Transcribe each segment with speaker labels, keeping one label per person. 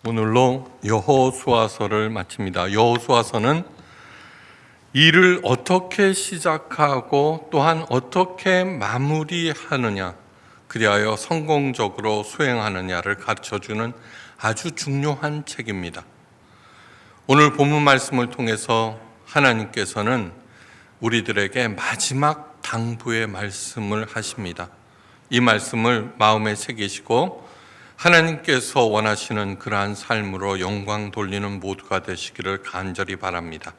Speaker 1: 오늘로 여호수아서를 마칩니다. 여호수아서는 일을 어떻게 시작하고 또한 어떻게 마무리하느냐, 그리하여 성공적으로 수행하느냐를 가르쳐주는 아주 중요한 책입니다. 오늘 본문 말씀을 통해서 하나님께서는 우리들에게 마지막 당부의 말씀을 하십니다. 이 말씀을 마음에 새기시고 하나님께서 원하시는 그러한 삶으로 영광 돌리는 모두가 되시기를 간절히 바랍니다.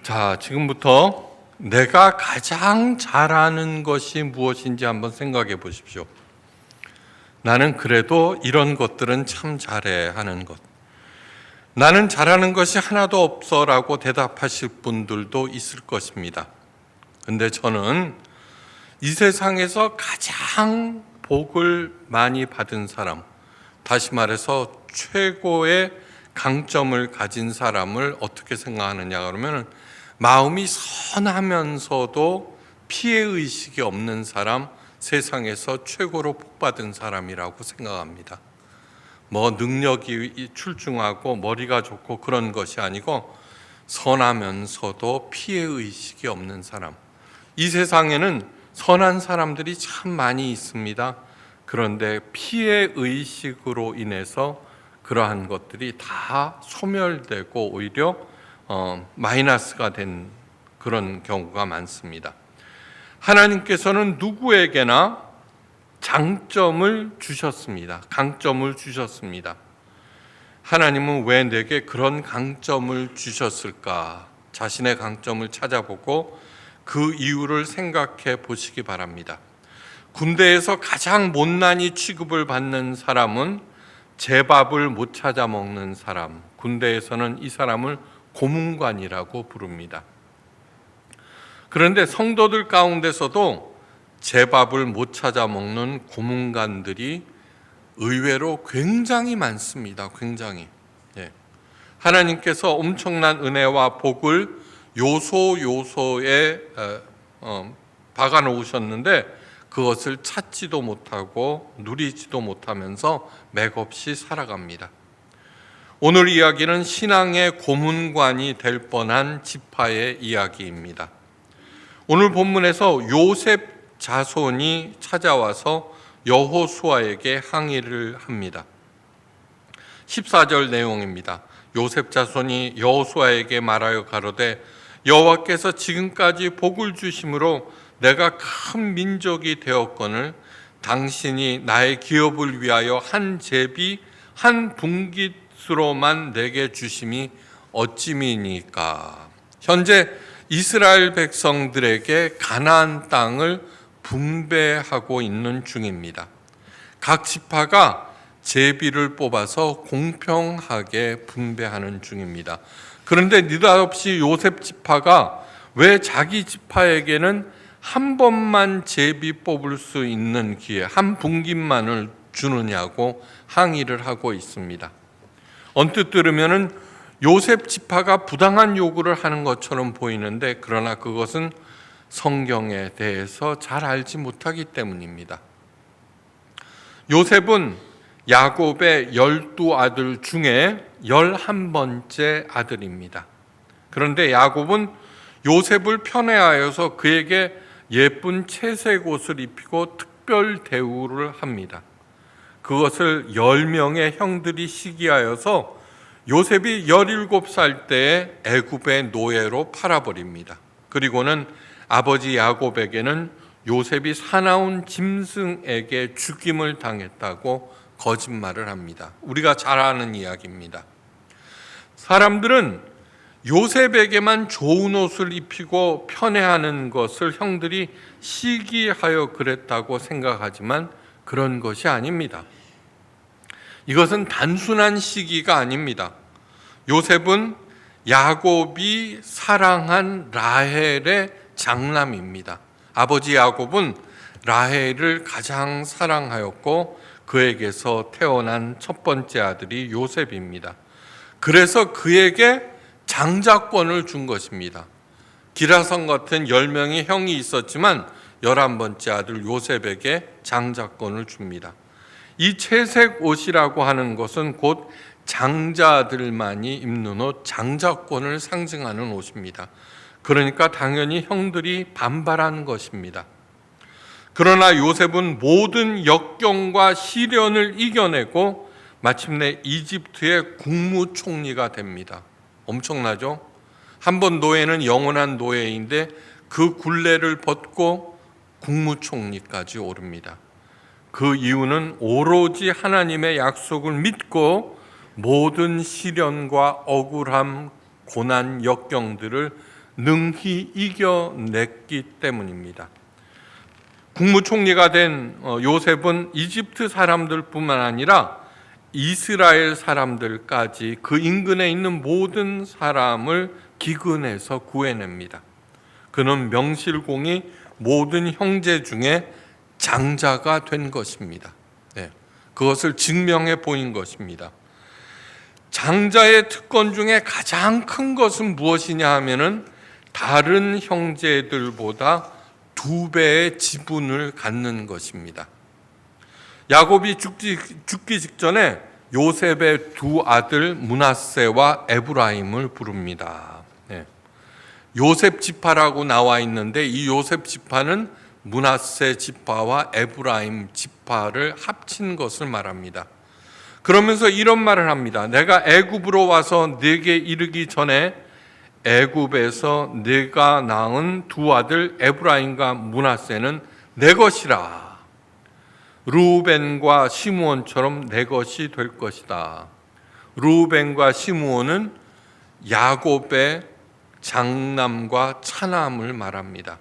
Speaker 1: 자, 지금부터 내가 가장 잘하는 것이 무엇인지 한번 생각해 보십시오. 나는 그래도 이런 것들은 참 잘해 하는 것. 나는 잘하는 것이 하나도 없어라고 대답하실 분들도 있을 것입니다. 근데 저는 이 세상에서 가장 복을 많이 받은 사람, 다시 말해서 최고의 강점을 가진 사람을 어떻게 생각하느냐 그러면 마음이 선하면서도 피해의식이 없는 사람, 세상에서 최고로 복받은 사람이라고 생각합니다. 뭐 능력이 출중하고 머리가 좋고 그런 것이 아니고 선하면서도 피해의식이 없는 사람. 이 세상에는 선한 사람들이 참 많이 있습니다. 그런데 피해의식으로 인해서 그러한 것들이 다 소멸되고 오히려 마이너스가 된 그런 경우가 많습니다. 하나님께서는 누구에게나 장점을 주셨습니다. 강점을 주셨습니다. 하나님은 왜 내게 그런 강점을 주셨을까? 자신의 강점을 찾아보고 그 이유를 생각해 보시기 바랍니다. 군대에서 가장 못난이 취급을 받는 사람은 제밥을 못 찾아 먹는 사람, 군대에서는 이 사람을 고문관이라고 부릅니다. 그런데 성도들 가운데서도 제밥을 못 찾아 먹는 고문관들이 의외로 굉장히 많습니다. 굉장히. 하나님께서 엄청난 은혜와 복을 요소요소에 박아 놓으셨는데 그것을 찾지도 못하고 누리지도 못하면서 맥없이 살아갑니다. 오늘 이야기는 신앙의 고문관이 될 뻔한 지파의 이야기입니다. 오늘 본문에서 요셉 자손이 찾아와서 여호수아에게 항의를 합니다. 14절 내용입니다. 요셉 자손이 여호수아에게 말하여 가로되 여호와께서 지금까지 복을 주심으로 내가 큰 민족이 되었거늘 당신이 나의 기업을 위하여 한 제비 한 분깃으로만 내게 주심이 어찌미니까. 현재 이스라엘 백성들에게 가나안 땅을 분배하고 있는 중입니다. 각 지파가 제비를 뽑아서 공평하게 분배하는 중입니다. 그런데 느닷없이 요셉 지파가 왜 자기 지파에게는 한 번만 제비 뽑을 수 있는 기회, 한 분깃만을 주느냐고 항의를 하고 있습니다. 언뜻 들으면은 요셉 지파가 부당한 요구를 하는 것처럼 보이는데 그러나 그것은 성경에 대해서 잘 알지 못하기 때문입니다. 요셉은 야곱의 12아들 중에 11번째 아들입니다. 그런데 야곱은 요셉을 편애하여서 그에게 예쁜 채색 옷을 입히고 특별 대우를 합니다. 그것을 10명의 형들이 시기하여서 요셉이 17살 때에 애굽의 노예로 팔아버립니다. 그리고는 아버지 야곱에게는 요셉이 사나운 짐승에게 죽임을 당했다고 거짓말을 합니다. 우리가 잘 아는 이야기입니다. 사람들은 요셉에게만 좋은 옷을 입히고 편애하는 것을 형들이 시기하여 그랬다고 생각하지만 그런 것이 아닙니다. 이것은 단순한 시기가 아닙니다. 요셉은 야곱이 사랑한 라헬의 장남입니다. 아버지 야곱은 라헬을 가장 사랑하였고 그에게서 태어난 첫 번째 아들이 요셉입니다. 그래서 그에게 장자권을 준 것입니다. 기라성 같은 10명의 형이 있었지만 11번째 아들 요셉에게 장자권을 줍니다. 이 채색 옷이라고 하는 것은 곧 장자들만이 입는 옷, 장자권을 상징하는 옷입니다. 그러니까 당연히 형들이 반발한 것입니다. 그러나 요셉은 모든 역경과 시련을 이겨내고 마침내 이집트의 국무총리가 됩니다. 엄청나죠? 한번 노예는 영원한 노예인데 그 굴레를 벗고 국무총리까지 오릅니다. 그 이유는 오로지 하나님의 약속을 믿고 모든 시련과 억울함, 고난, 역경들을 능히 이겨냈기 때문입니다. 국무총리가 된 요셉은 이집트 사람들뿐만 아니라 이스라엘 사람들까지 그 인근에 있는 모든 사람을 기근해서 구해냅니다. 그는 명실공히 모든 형제 중에 장자가 된 것입니다. 네, 그것을 증명해 보인 것입니다. 장자의 특권 중에 가장 큰 것은 무엇이냐 하면은 다른 형제들보다 2배의 지분을 갖는 것입니다. 야곱이 죽기 직전에 요셉의 두 아들 므낫세와 에브라임을 부릅니다. 네. 요셉 지파라고 나와 있는데 이 요셉 지파는 므낫세 지파와 에브라임 지파를 합친 것을 말합니다. 그러면서 이런 말을 합니다. 내가 애굽으로 와서 네게 이르기 전에 애굽에서 네가 낳은 두 아들 에브라임과 므낫세는 내 것이라. 르우벤과 시므온처럼 내 것이 될 것이다. 르우벤과 시므온은 야곱의 장남과 차남을 말합니다.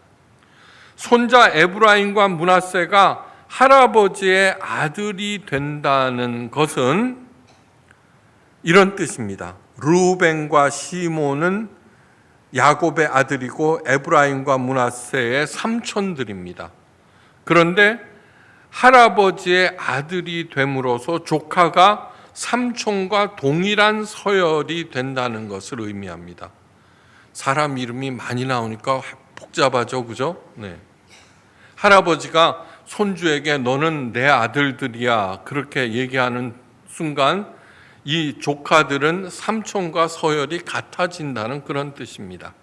Speaker 1: 손자 에브라임과 므낫세가 할아버지의 아들이 된다는 것은 이런 뜻입니다. 르우벤과 시므온은 야곱의 아들이고 에브라임과 므낫세의 삼촌들입니다. 그런데 할아버지의 아들이 됨으로써 조카가 삼촌과 동일한 서열이 된다는 것을 의미합니다. 사람 이름이 많이 나오니까 복잡하죠, 그죠? 네. 할아버지가 손주에게 너는 내 아들들이야 그렇게 얘기하는 순간 이 조카들은 삼촌과 서열이 같아진다는 그런 뜻입니다.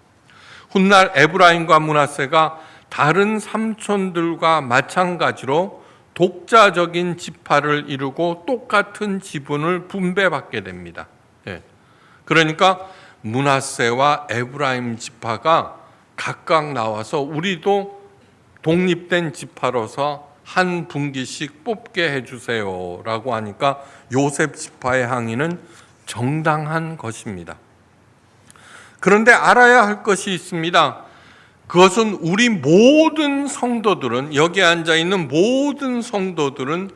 Speaker 1: 훗날 에브라임과 므낫세가 다른 삼촌들과 마찬가지로 독자적인 지파를 이루고 똑같은 지분을 분배받게 됩니다. 그러니까 므낫세와 에브라임 지파가 각각 나와서 우리도 독립된 지파로서 한 분기씩 뽑게 해주세요 라고 하니까 요셉 지파의 항의는 정당한 것입니다. 그런데 알아야 할 것이 있습니다. 그것은 우리 모든 성도들은, 여기 앉아있는 모든 성도들은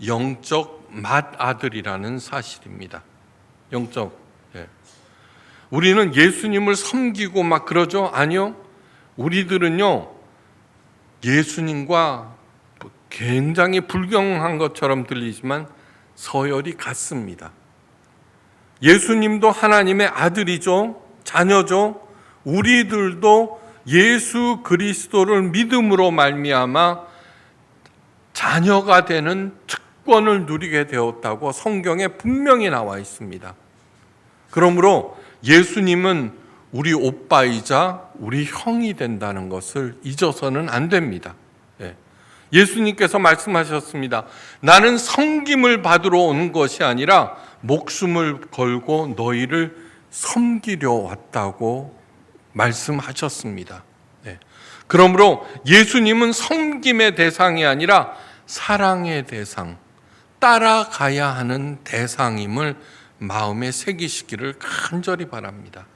Speaker 1: 영적 맏아들이라는 사실입니다. 영적. 우리는 예수님을 섬기고 막 그러죠? 아니요. 우리들은요, 예수님과 굉장히 불경한 것처럼 들리지만 서열이 같습니다. 예수님도 하나님의 아들이죠. 자녀죠. 우리들도 예수 그리스도를 믿음으로 말미암아 자녀가 되는 특권을 누리게 되었다고 성경에 분명히 나와 있습니다. 그러므로 예수님은 우리 오빠이자 우리 형이 된다는 것을 잊어서는 안 됩니다. 예수님께서 말씀하셨습니다. 나는 섬김을 받으러 온 것이 아니라 목숨을 걸고 너희를 섬기려 왔다고 말씀하셨습니다. 그러므로 예수님은 섬김의 대상이 아니라 사랑의 대상, 따라가야 하는 대상임을 마음에 새기시기를 간절히 바랍니다.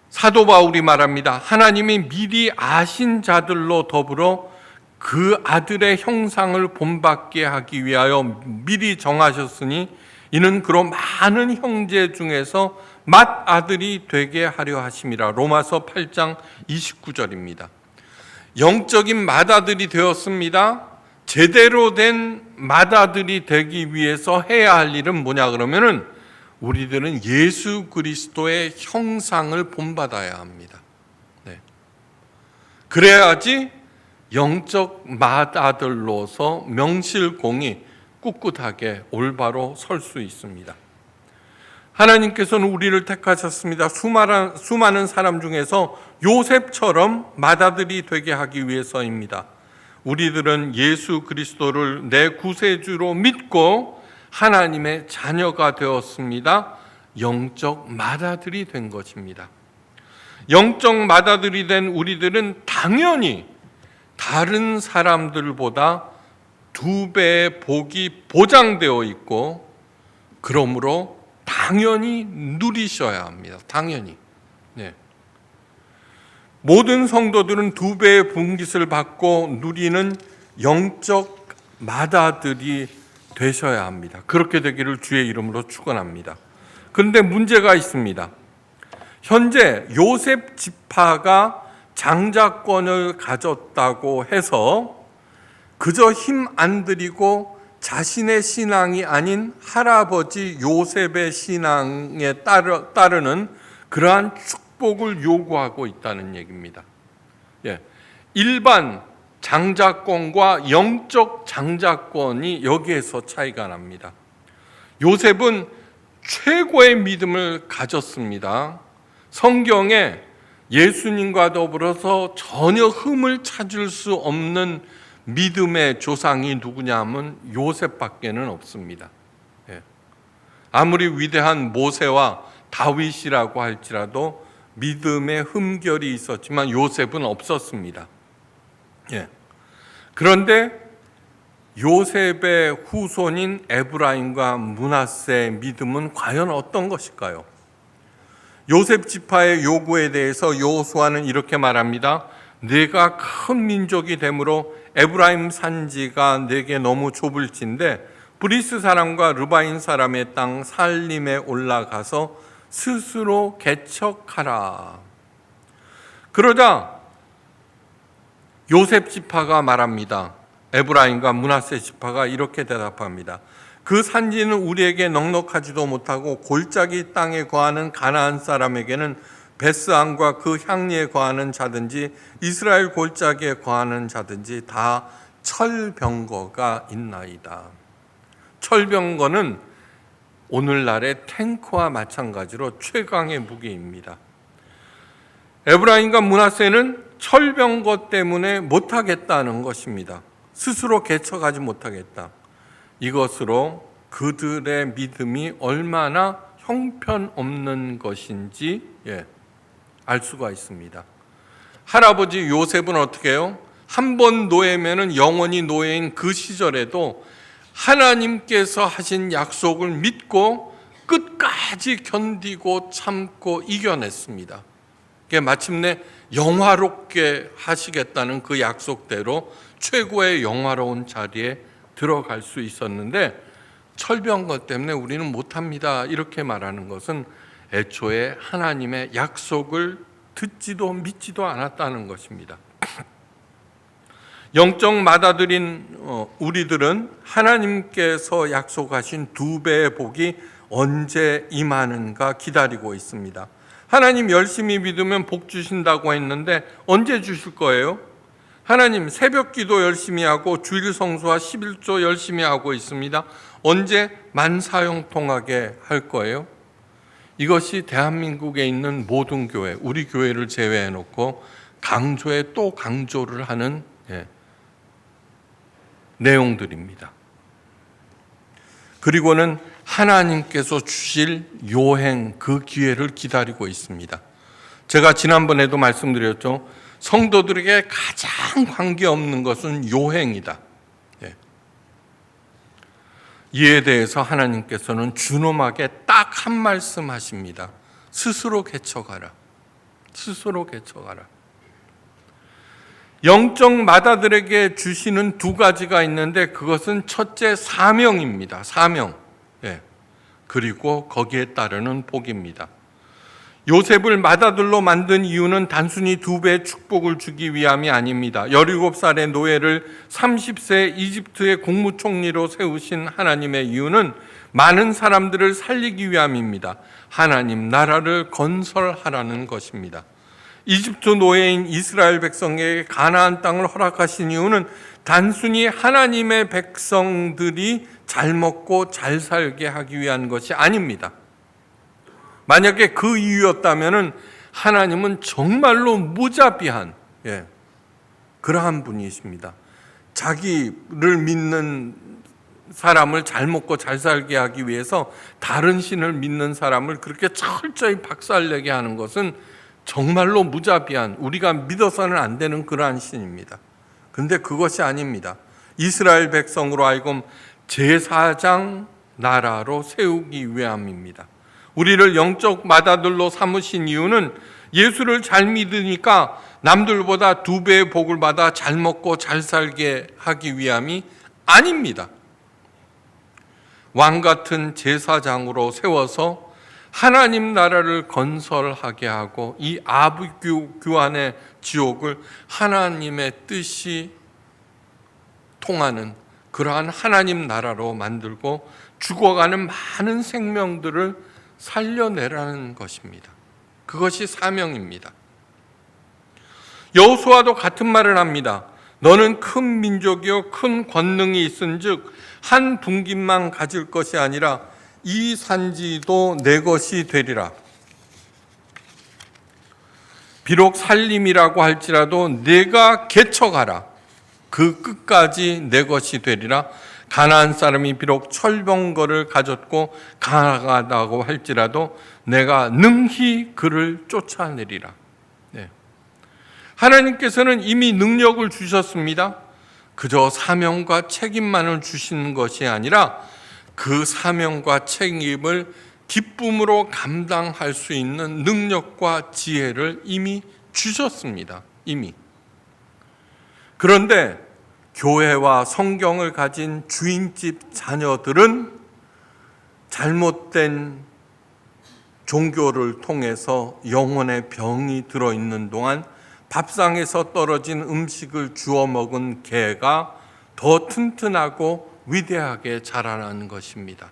Speaker 1: 사도 바울이 말합니다. 하나님이 미리 아신 자들로 더불어 그 아들의 형상을 본받게 하기 위하여 미리 정하셨으니 이는 그로 많은 형제 중에서 맏아들이 되게 하려 하심이라. 로마서 8장 29절입니다. 영적인 맏아들이 되었습니다. 제대로 된 맏아들이 되기 위해서 해야 할 일은 뭐냐 그러면은 우리들은 예수 그리스도의 형상을 본받아야 합니다. 그래야지 영적 맏아들로서 명실공히 꿋꿋하게 올바로 설 수 있습니다. 하나님께서는 우리를 택하셨습니다. 수많은 사람 중에서 요셉처럼 맏아들이 되게 하기 위해서입니다. 우리들은 예수 그리스도를 내 구세주로 믿고 하나님의 자녀가 되었습니다. 영적 맏아들이 된 것입니다. 영적 맏아들이 된 우리들은 당연히 다른 사람들보다 2배의 복이 보장되어 있고, 그러므로 당연히 누리셔야 합니다. 당연히. 네. 모든 성도들은 2배의 분깃을 받고 누리는 영적 맏아들이 되셔야 합니다. 그렇게 되기를 주의 이름으로 축원합니다. 그런데 문제가 있습니다. 현재 요셉 지파가 장자권을 가졌다고 해서 그저 힘 안 들이고 자신의 신앙이 아닌 할아버지 요셉의 신앙에 따르는 그러한 축복을 요구하고 있다는 얘기입니다. 일반 장자권과 영적 장자권이 여기에서 차이가 납니다. 요셉은 최고의 믿음을 가졌습니다. 성경에 예수님과 더불어서 전혀 흠을 찾을 수 없는 믿음의 조상이 누구냐면 요셉밖에는 없습니다. 아무리 위대한 모세와 다윗이라고 할지라도 믿음의 흠결이 있었지만 요셉은 없었습니다. 그런데 요셉의 후손인 에브라임과 므낫세의 믿음은 과연 어떤 것일까요? 요셉 지파의 요구에 대해서 여호수아는 이렇게 말합니다. 네가 큰 민족이 되므로 에브라임 산지가 네게 너무 좁을진데 브리스 사람과 르바인 사람의 땅 살림에 올라가서 스스로 개척하라. 그러자 요셉 지파가 말합니다. 에브라임과 므낫세 지파가 이렇게 대답합니다. 그 산지는 우리에게 넉넉하지도 못하고 골짜기 땅에 거하는 가나안 사람에게는 베스안과 그 향리에 거하는 자든지 이스라엘 골짜기에 거하는 자든지 다 철병거가 있나이다. 철병거는 오늘날의 탱크와 마찬가지로 최강의 무기입니다. 에브라임과 므낫세는 철병거 때문에 못하겠다는 것입니다. 스스로 개척하지 못하겠다. 이것으로 그들의 믿음이 얼마나 형편없는 것인지 알 수가 있습니다. 할아버지 요셉은 어떻게 해요? 한 번 노예면은 영원히 노예인 그 시절에도 하나님께서 하신 약속을 믿고 끝까지 견디고 참고 이겨냈습니다. 마침내 영화롭게 하시겠다는 그 약속대로 최고의 영화로운 자리에 들어갈 수 있었는데 철병거 때문에 우리는 못합니다. 이렇게 말하는 것은 애초에 하나님의 약속을 듣지도 믿지도 않았다는 것입니다. 영적 맏아들인 우리들은 하나님께서 약속하신 2배의 복이 언제 임하는가 기다리고 있습니다. 하나님 열심히 믿으면 복 주신다고 했는데 언제 주실 거예요? 하나님 새벽 기도 열심히 하고 주일 성수와 11조 열심히 하고 있습니다. 언제 만사형통하게 할 거예요? 이것이 대한민국에 있는 모든 교회, 우리 교회를 제외해 놓고 강조에 또 강조를 하는 내용들입니다. 그리고는 하나님께서 주실 요행 그 기회를 기다리고 있습니다. 제가 지난번에도 말씀드렸죠. 성도들에게 가장 관계없는 것은 요행이다. 이에 대해서 하나님께서는 준엄하게 딱 한 말씀 하십니다. 스스로 개척하라. 스스로 개척하라. 영적 맏아들에게 주시는 2가지가 있는데 그것은 첫째 사명입니다. 사명. 그리고 거기에 따르는 복입니다. 요셉을 맏아들로 만든 이유는 단순히 2배의 축복을 주기 위함이 아닙니다. 17살의 노예를 30세 이집트의 국무총리로 세우신 하나님의 이유는 많은 사람들을 살리기 위함입니다. 하나님 나라를 건설하라는 것입니다. 이집트 노예인 이스라엘 백성에게 가나안 땅을 허락하신 이유는 단순히 하나님의 백성들이 잘 먹고 잘 살게 하기 위한 것이 아닙니다. 만약에 그 이유였다면 하나님은 정말로 무자비한 그러한 분이십니다. 자기를 믿는 사람을 잘 먹고 잘 살게 하기 위해서 다른 신을 믿는 사람을 그렇게 철저히 박살내게 하는 것은 정말로 무자비한, 우리가 믿어서는 안 되는 그러한 신입니다. 그런데 그것이 아닙니다. 이스라엘 백성으로 하여금 제사장 나라로 세우기 위함입니다. 우리를 영적 맏아들로 삼으신 이유는 예수를 잘 믿으니까 남들보다 2배의 복을 받아 잘 먹고 잘 살게 하기 위함이 아닙니다. 왕 같은 제사장으로 세워서 하나님 나라를 건설하게 하고 이 아부교환의 지옥을 하나님의 뜻이 통하는 그러한 하나님 나라로 만들고 죽어가는 많은 생명들을 살려내라는 것입니다. 그것이 사명입니다. 여호수아도 같은 말을 합니다. 너는 큰 민족이요 큰 권능이 있은즉 한 분깃만 가질 것이 아니라 이 산지도 내 것이 되리라. 비록 살림이라고 할지라도 내가 개척하라. 그 끝까지 내 것이 되리라. 가나안 사람이 비록 철병거를 가졌고 강하다고 할지라도 내가 능히 그를 쫓아내리라. 하나님께서는 이미 능력을 주셨습니다. 그저 사명과 책임만을 주시는 것이 아니라 그 사명과 책임을 기쁨으로 감당할 수 있는 능력과 지혜를 이미 주셨습니다. 이미. 그런데 교회와 성경을 가진 주인집 자녀들은 잘못된 종교를 통해서 영혼의 병이 들어있는 동안 밥상에서 떨어진 음식을 주워 먹은 개가 더 튼튼하고 위대하게 자라나는 것입니다.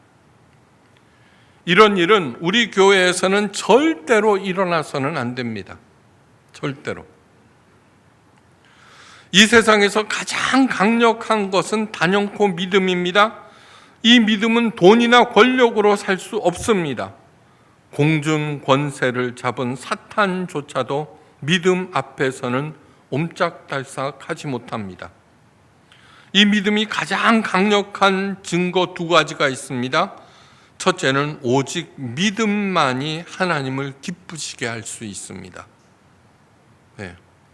Speaker 1: 이런 일은 우리 교회에서는 절대로 일어나서는 안 됩니다. 절대로. 이 세상에서 가장 강력한 것은 단연코 믿음입니다. 이 믿음은 돈이나 권력으로 살 수 없습니다. 공중 권세를 잡은 사탄조차도 믿음 앞에서는 옴짝달싹하지 못합니다. 이 믿음이 가장 강력한 증거 2가지가 있습니다. 첫째는 오직 믿음만이 하나님을 기쁘시게 할 수 있습니다.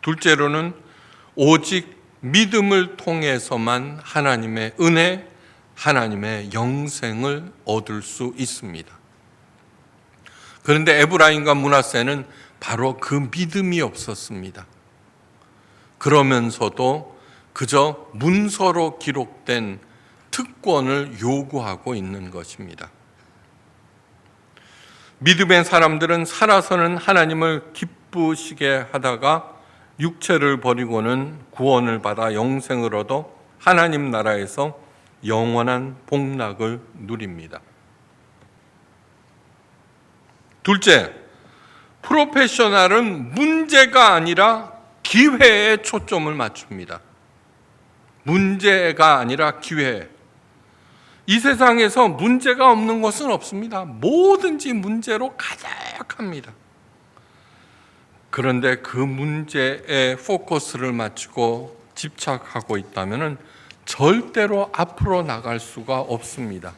Speaker 1: 둘째로는 오직 믿음을 통해서만 하나님의 은혜, 하나님의 영생을 얻을 수 있습니다. 그런데 에브라임과 므낫세는 바로 그 믿음이 없었습니다. 그러면서도 그저 문서로 기록된 특권을 요구하고 있는 것입니다. 믿음의 사람들은 살아서는 하나님을 기쁘시게 하다가 육체를 버리고는 구원을 받아 영생을 얻어 하나님 나라에서 영원한 복락을 누립니다. 둘째, 프로페셔널은 문제가 아니라 기회에 초점을 맞춥니다. 문제가 아니라 기회. 이 세상에서 문제가 없는 것은 없습니다. 뭐든지 문제로 가득합니다. 그런데 그 문제에 포커스를 맞추고 집착하고 있다면 절대로 앞으로 나갈 수가 없습니다.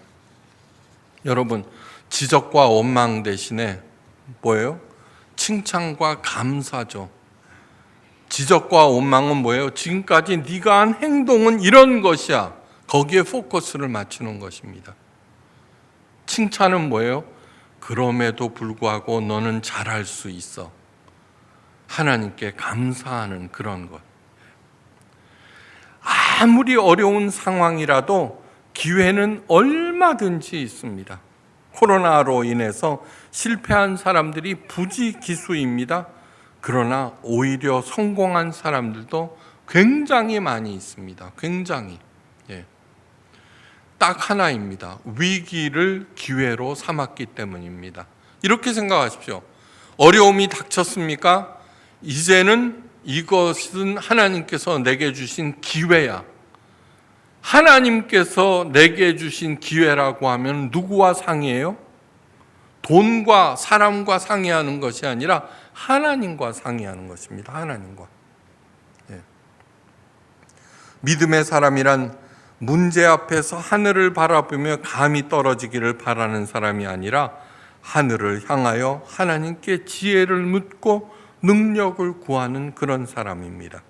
Speaker 1: 여러분, 지적과 원망 대신에 뭐예요? 칭찬과 감사죠. 지적과 원망은 뭐예요? 지금까지 네가 한 행동은 이런 것이야. 거기에 포커스를 맞추는 것입니다. 칭찬은 뭐예요? 그럼에도 불구하고 너는 잘할 수 있어. 하나님께 감사하는 그런 것. 아무리 어려운 상황이라도 기회는 얼마든지 있습니다. 코로나로 인해서 실패한 사람들이 부지기수입니다. 그러나 오히려 성공한 사람들도 굉장히 많이 있습니다. 굉장히. 딱 하나입니다. 위기를 기회로 삼았기 때문입니다. 이렇게 생각하십시오. 어려움이 닥쳤습니까? 이제는 이것은 하나님께서 내게 주신 기회야. 하나님께서 내게 주신 기회라고 하면 누구와 상의해요? 돈과 사람과 상의하는 것이 아니라 하나님과 상의하는 것입니다. 하나님과. 예. 믿음의 사람이란 문제 앞에서 하늘을 바라보며 감히 떨어지기를 바라는 사람이 아니라 하늘을 향하여 하나님께 지혜를 묻고 능력을 구하는 그런 사람입니다.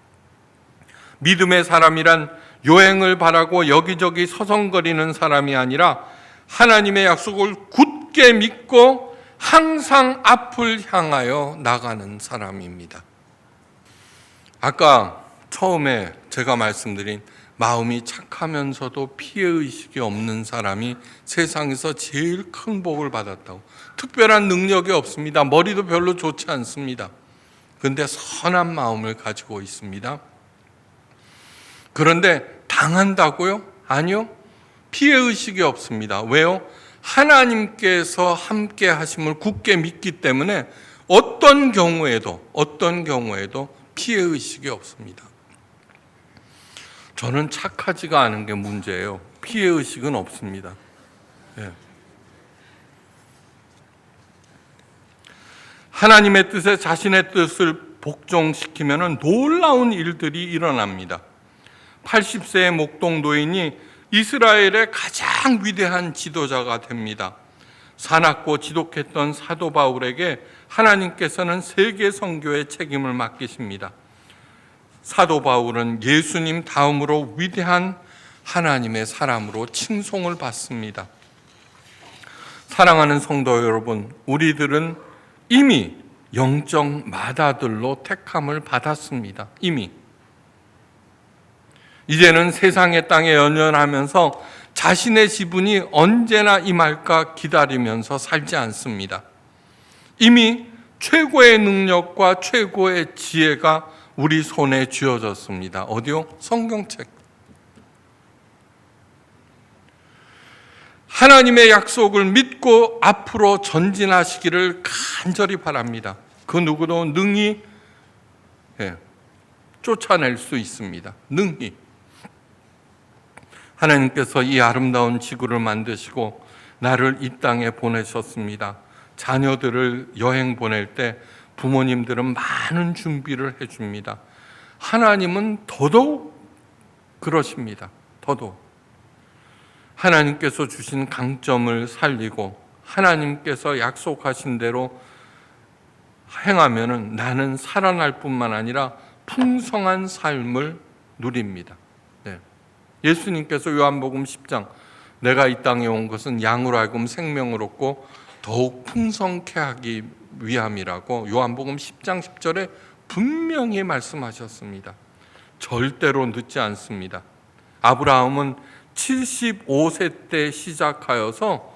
Speaker 1: 믿음의 사람이란 요행을 바라고 여기저기 서성거리는 사람이 아니라 하나님의 약속을 굳게 믿고 항상 앞을 향하여 나가는 사람입니다. 아까 처음에 제가 말씀드린 마음이 착하면서도 피해의식이 없는 사람이 세상에서 제일 큰 복을 받았다고. 특별한 능력이 없습니다. 머리도 별로 좋지 않습니다. 그런데 선한 마음을 가지고 있습니다. 그런데 당한다고요? 아니요. 피해의식이 없습니다. 왜요? 하나님께서 함께 하심을 굳게 믿기 때문에 어떤 경우에도 피해의식이 없습니다. 저는 착하지가 않은 게 문제예요. 피해의식은 없습니다. 예. 하나님의 뜻에 자신의 뜻을 복종시키면 놀라운 일들이 일어납니다. 80세의 목동 노인이 이스라엘의 가장 위대한 지도자가 됩니다. 사납고 지독했던 사도 바울에게 하나님께서는 세계 선교의 책임을 맡기십니다. 사도 바울은 예수님 다음으로 위대한 하나님의 사람으로 칭송을 받습니다. 사랑하는 성도 여러분, 우리들은 이미 영적 마다들로 택함을 받았습니다. 이미. 이제는 세상의 땅에 연연하면서 자신의 지분이 언제나 임할까 기다리면서 살지 않습니다. 이미 최고의 능력과 최고의 지혜가 우리 손에 쥐어졌습니다. 어디요? 성경책. 하나님의 약속을 믿고 앞으로 전진하시기를 간절히 바랍니다. 그 누구도 능히 쫓아낼 수 있습니다. 능히. 하나님께서 이 아름다운 지구를 만드시고 나를 이 땅에 보내셨습니다. 자녀들을 여행 보낼 때 부모님들은 많은 준비를 해줍니다. 하나님은 더더욱 그러십니다. 더더욱. 하나님께서 주신 강점을 살리고 하나님께서 약속하신 대로 행하면은 나는 살아날 뿐만 아니라 풍성한 삶을 누립니다. 네. 예수님께서 요한복음 10장 내가 이 땅에 온 것은 양으로 하여금 생명을 얻고 더욱 풍성케 하기 위함이라고 요한복음 10장 10절에 분명히 말씀하셨습니다. 절대로 늦지 않습니다. 아브라함은 75세 때 시작하여서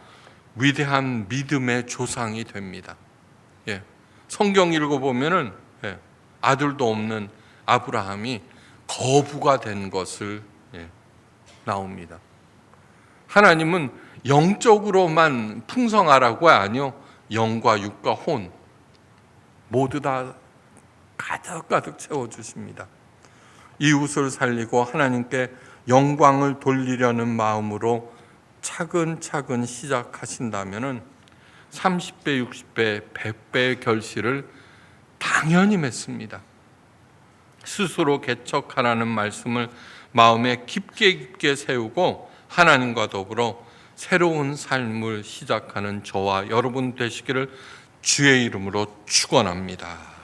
Speaker 1: 위대한 믿음의 조상이 됩니다. 예. 성경 읽어보면은 아들도 없는 아브라함이 거부가 된 것을 나옵니다. 하나님은 영적으로만 풍성하라고 아니요, 영과 육과 혼 모두 다 가득가득 채워주십니다. 이웃을 살리고 하나님께 영광을 돌리려는 마음으로 차근차근 시작하신다면 30배, 60배, 100배의 결실을 당연히 맺습니다. 스스로 개척하라는 말씀을 마음에 깊게 세우고 하나님과 더불어 새로운 삶을 시작하는 저와 여러분 되시기를 주의 이름으로 축원합니다.